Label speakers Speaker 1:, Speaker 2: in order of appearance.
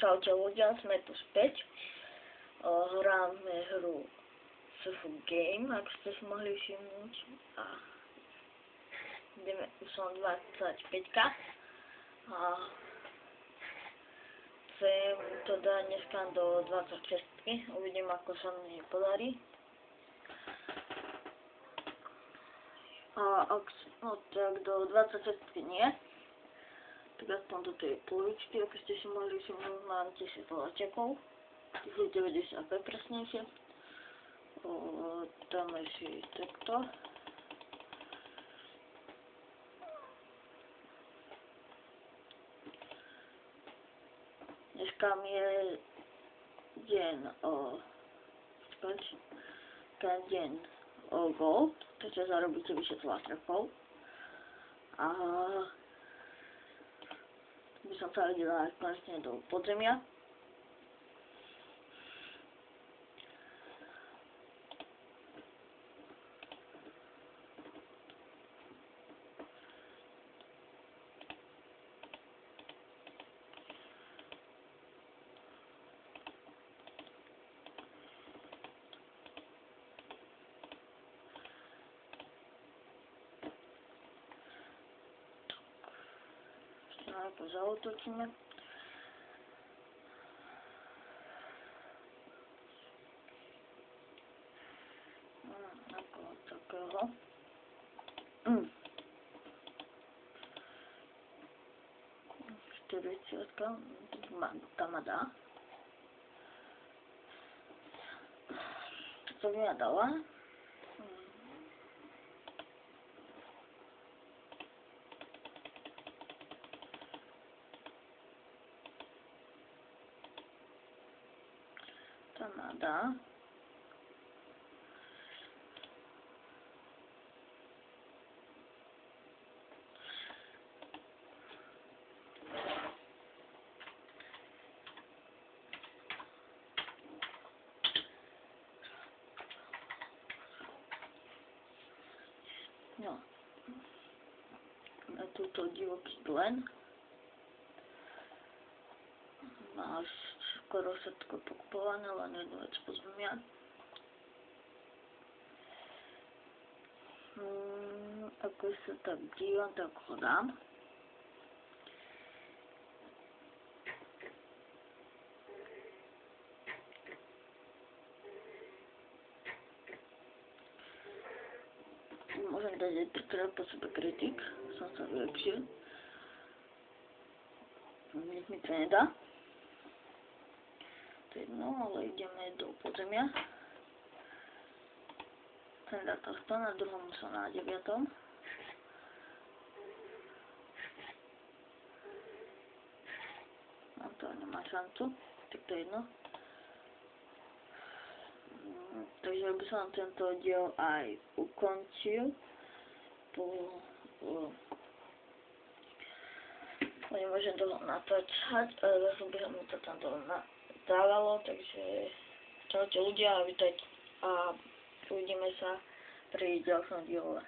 Speaker 1: Čaute ľudia, sme tu späť. Hráme hru Surf Game, ako ste si mohli všimnúť. A ideme, už som 25. A chcem to dať dneska do 26. Uvidím, ako sa mi podarí. A ak tak do 26 nie, tak aspoň do tej polovičky, ako ste si mohli všimnúť, mám 1000 láčekov, 1095 presnejšie. Dáme si takto. Dneska mi je deň ten deň gold, takže zarobíte vyše 2 trefov. A by som sa videla konečne do podzemia. To zautočíme. Ako takého. 40, tam ma dá. To mi ja dala. Dá. No. Na túto divoký glen. Máš skoro všetko pokupované, len jednu vec pozmia. Ako sa tak dívam, tak ho dám. Môžem dať aj 3-krát po sebe kritik, som sa vylepšil. Nic mi to nedá. To je jedno, ale ideme do podzemia. Ten dá to 100, na druhom som na 9. No to nemá šancu, tak to je jedno. Takže by som tento diel aj ukončil. Nemôžem toho natáčať, zase by mi to tam dole dávalo, takže čaute ľudia a vítajte a uvidíme sa pri ďalšom diele.